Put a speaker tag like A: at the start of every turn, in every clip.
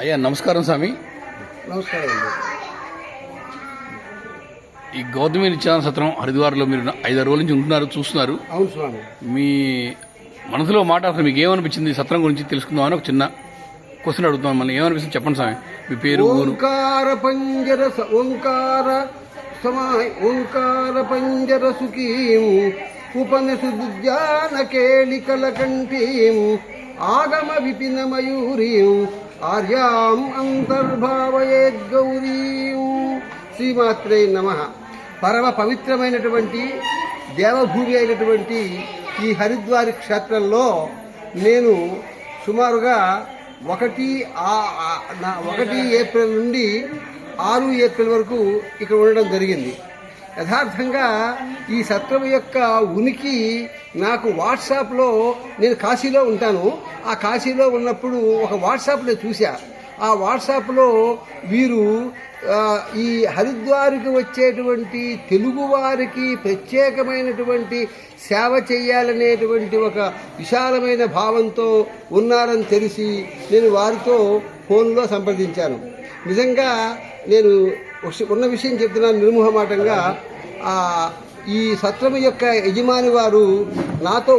A: అయ్యా నమస్కారం స్వామి.
B: నమస్కారం అండి.
A: ఈ గౌతమి నిత్యానంద సత్రం హరిద్వార్లో మీరు 5 రోజుల నుంచి ఉంటున్నారు, చూస్తున్నారు.
B: అవును స్వామి.
A: మీ మనసులో మాట అసలు మీకు ఏమనిపించింది ఈ సత్రం గురించి తెలుసుకుందామని ఒక చిన్న క్వశ్చన్ అడుగుతున్నాను. మళ్ళీ ఏమనిపిస్తుంది చెప్పండి స్వామి. మీ పేరు, ఊరు?
B: ఓంకార పంజర సుఖీం ఉపనిషు దుర్జాన కేళికల కంఠీం ఆగమ విపిన మయూరీం ఆర్యాం అంతర్భావయేద్గౌరీం. శ్రీమాత్రే నమః. పరమ పవిత్రమైనటువంటి దేవభూమి అయినటువంటి ఈ హరిద్వారి క్షేత్రంలో నేను సుమారుగా 1 ఏప్రిల్ నుండి 6 ఏప్రిల్ వరకు ఇక్కడ ఉండడం జరిగింది. యథార్థంగా ఈ సత్రం యొక్క ఉనికి నాకు వాట్సాప్లో, నేను కాశీలో ఉంటాను, ఆ కాశీలో ఉన్నప్పుడు ఒక వాట్సాప్లో చూసా. ఆ వాట్సాప్లో వీరు ఈ హరిద్వారికి వచ్చేటువంటి తెలుగువారికి ప్రత్యేకమైనటువంటి సేవ చేయాలనేటువంటి ఒక విశాలమైన భావంతో ఉన్నారని తెలిసి నేను వారితో ఫోన్లో సంప్రదించాను. నిజంగా నేను ఉన్న విషయం చెప్తున్నాను నిర్మోహమాటంగా. ఈ సత్రం యొక్క యజమాని వారు నాతో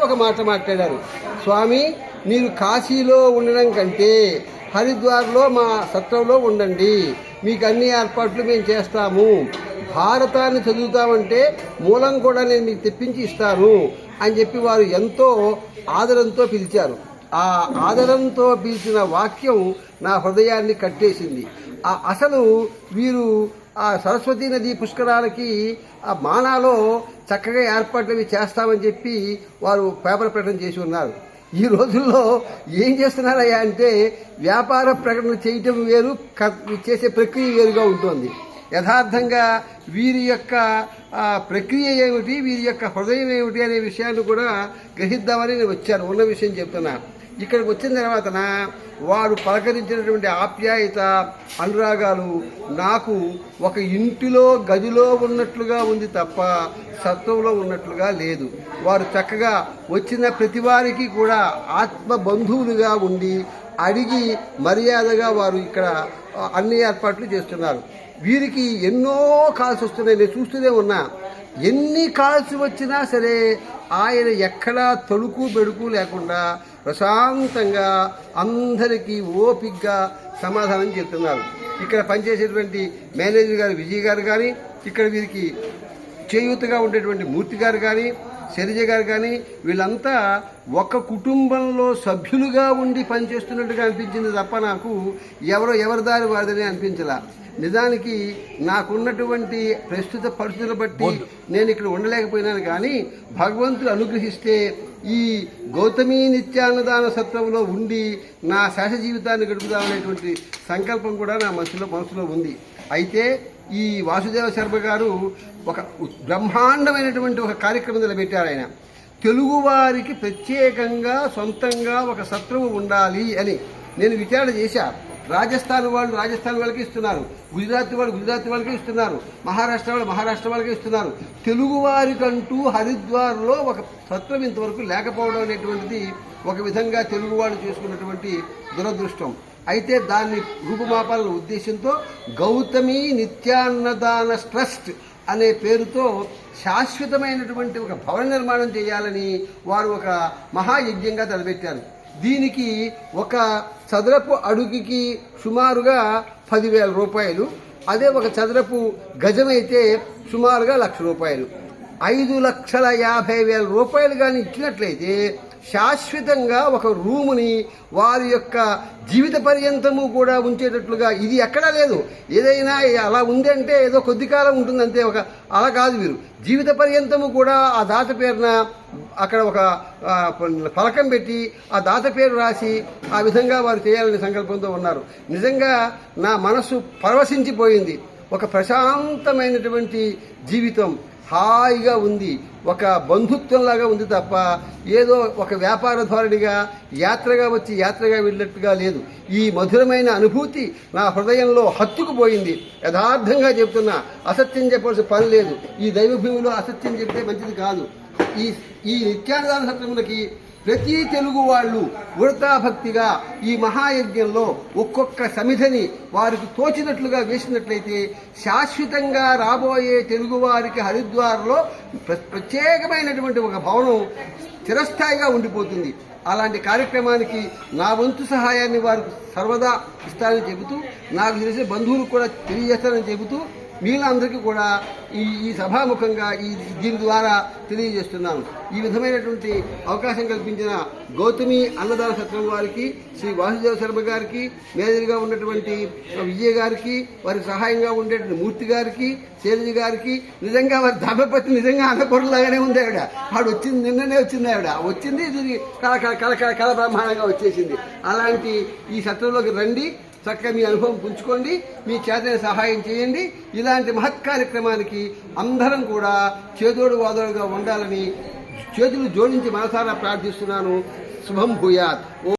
B: ఒక మాట మాట్లాడారు. స్వామి, మీరు కాశీలో ఉండడం కంటే హరిద్వార్లో మా సత్రంలో ఉండండి, మీకు అన్ని ఏర్పాట్లు మేము చేస్తాము, భారతాన్ని చదువుతామంటే మూలం కూడా నేను మీకు తెప్పించి ఇస్తాను అని చెప్పి వారు ఎంతో ఆదరంతో పిలిచారు. ఆ ఆదరంతో పిలిచిన వాక్యం నా హృదయాన్ని కట్టేసింది. అసలు వీరు ఆ సరస్వతీ నది పుష్కరాలకి ఆ మానాలో చక్కగా ఏర్పాట్లు చేస్తామని చెప్పి వారు పేపర్ ప్రకటన చేసి ఉన్నారు. ఈ రోజుల్లో ఏం చేస్తున్నారయ్యా అంటే వ్యాపార ప్రకటన చేయటం వేరు, చేసే ప్రక్రియ వేరుగా ఉంటుంది. యథార్థంగా వీరి యొక్క ప్రక్రియ ఏమిటి, వీరి యొక్క హృదయం ఏమిటి అనే విషయాన్ని కూడా గ్రహిద్దామని నేను వచ్చాను. ఉన్న విషయం చెప్తున్నా. ఇక్కడికి వచ్చిన తర్వాత వారు పలకరించినటువంటి ఆప్యాయత, అనురాగాలు నాకు ఒక ఇంటిలో గదిలో ఉన్నట్లుగా ఉంది తప్ప సత్వంలో ఉన్నట్లుగా లేదు. వారు చక్కగా వచ్చిన ప్రతి వారికి కూడా ఆత్మ బంధువులుగా ఉండి అడిగి మర్యాదగా వారు ఇక్కడ అన్ని ఏర్పాట్లు చేస్తున్నారు. వీరికి ఎన్నో కాల్స్ వస్తున్నాయి, నేను చూస్తూనే ఉన్నా. ఎన్ని కాల్స్ వచ్చినా సరే ఆయన ఎక్కడా తొడుకు బెడుకు లేకుండా ప్రశాంతంగా అందరికీ ఓపికగా సమాధానం చెప్తున్నారు. ఇక్కడ పనిచేసేటువంటి మేనేజర్ గారు విజయ్ గారు కానీ, ఇక్కడ వీరికి చేయూతగా ఉండేటువంటి మూర్తి గారు కానీ, శైలజ గారు కానీ, వీళ్ళంతా ఒక కుటుంబంలో సభ్యులుగా ఉండి పనిచేస్తున్నట్టుగా అనిపించింది తప్ప నాకు ఎవరి దారి వారిదని అనిపించలా. నిజానికి నాకున్నటువంటి ప్రస్తుత పరిస్థితులు బట్టి నేను ఇక్కడ ఉండలేకపోయినాను. కానీ భగవంతుడు అనుగ్రహిస్తే ఈ గౌతమి నిత్యాన్నదాన సత్రంలో ఉండి నా శేష జీవితాన్ని గడుపుదామనేటువంటి సంకల్పం కూడా నా మనసులో ఉంది. అయితే ఈ వాసుదేవ శర్మ గారు ఒక బ్రహ్మాండమైనటువంటి ఒక కార్యక్రమం నిలబెట్టారు. ఆయన తెలుగువారికి ప్రత్యేకంగా సొంతంగా ఒక సత్రము ఉండాలి అని నేను విచారణ చేశాను. రాజస్థాన్ వాళ్ళు రాజస్థాన్ వాళ్ళకి ఇస్తున్నారు, గుజరాత్ వాళ్ళు గుజరాత్ వాళ్ళకి ఇస్తున్నారు, మహారాష్ట్ర వాళ్ళు మహారాష్ట్ర వాళ్ళకి ఇస్తున్నారు. తెలుగువారికంటూ హరిద్వార్లో ఒక సత్రం ఇంతవరకు లేకపోవడం అనేటువంటిది ఒక విధంగా తెలుగు వాళ్ళు చేసుకున్నటువంటి దురదృష్టం. అయితే దాన్ని రూపుమాపాలనే ఉద్దేశంతో గౌతమి నిత్యాన్నదాన ట్రస్ట్ అనే పేరుతో శాశ్వతమైనటువంటి ఒక భవన నిర్మాణం చేయాలని వారు ఒక మహాయజ్ఞంగా తలపెట్టారు. దీనికి ఒక చదరపు అడుగుకి సుమారుగా 10,000 రూపాయలు, అదే ఒక చదరపు గజమైతే సుమారుగా 1,00,000 రూపాయలు, 5,50,000 రూపాయలు కానీ ఇచ్చినట్లయితే శాశ్వతంగా ఒక రూముని వారి యొక్క జీవిత పర్యంతము కూడా ఉంచేటట్లుగా. ఇది ఎక్కడా లేదు. ఏదైనా అలా ఉంది అంటే ఏదో కొద్ది కాలం ఉంటుందంతే. అలా కాదు, వీరు జీవిత పర్యంతము కూడా ఆ దాత పేరున అక్కడ ఒక ఫలకం పెట్టి ఆ దాత పేరు రాసి ఆ విధంగా వారు చేయాలనే సంకల్పంతో ఉన్నారు. నిజంగా నా మనస్సు పరవశించిపోయింది. ఒక ప్రశాంతమైనటువంటి జీవితం హాయిగా ఉంది, ఒక బంధుత్వంలాగా ఉంది తప్ప ఏదో ఒక వ్యాపార ధోరణిగా యాత్రగా వచ్చి యాత్రగా వెళ్ళినట్టుగా లేదు. ఈ మధురమైన అనుభూతి నా హృదయంలో హత్తుకుపోయింది. యథార్థంగా చెప్తున్నా, అసత్యం చెప్పాల్సిన పని లేదు. ఈ దైవభూమిలో అసత్యం చెప్తే మంచిది కాదు. ఈ నిత్యాన్నదాన సత్రములకి ప్రతి తెలుగు వాళ్ళు వృతాభక్తిగా ఈ మహాయజ్ఞంలో ఒక్కొక్క సమిధని వారికి తోచినట్లుగా వేసినట్లయితే శాశ్వతంగా రాబోయే తెలుగు వారికి హరిద్వార్లో ప్రత్యేకమైనటువంటి ఒక భవనం చిరస్థాయిగా ఉండిపోతుంది. అలాంటి కార్యక్రమానికి నా వంతు సహాయాన్ని వారికి సర్వదా ఇస్తానని చెబుతూ, నాకు తెలిసిన బంధువులకు కూడా తెలియజేస్తానని చెబుతూ, మీరందరికీ కూడా ఈ సభాముఖంగా దీని ద్వారా తెలియజేస్తున్నాను. ఈ విధమైనటువంటి అవకాశం కల్పించిన గౌతమి అన్నదాన సత్రం వారికి, శ్రీ వాసుదేవ శర్మ గారికి, మేనేజర్గా ఉన్నటువంటి విజయ్ గారికి, వారికి సహాయంగా ఉండేటువంటి మూర్తి గారికి, శైలజ గారికి, నిజంగా వారి ధర్మపతి నిజంగా అన్నపూర్ణలాగానే ఉంది ఆవిడ. ఆవిడ వచ్చింది, నిన్ననే వచ్చింది ఆవిడ. వచ్చింది ఇది కళ బ్రహ్మాండంగా వచ్చేసింది. అలాంటి ఈ సత్రంలోకి రండి, చక్కగా మీ అనుభవం పుంజుకోండి, మీ చేతనే సహాయం చేయండి. ఇలాంటి మహత్ కార్యక్రమానికి అందరం కూడా చేదోడు వాదోడుగా ఉండాలని చేతులు జోడించి మనసారా ప్రార్థిస్తున్నాను. శుభం భూయాత్.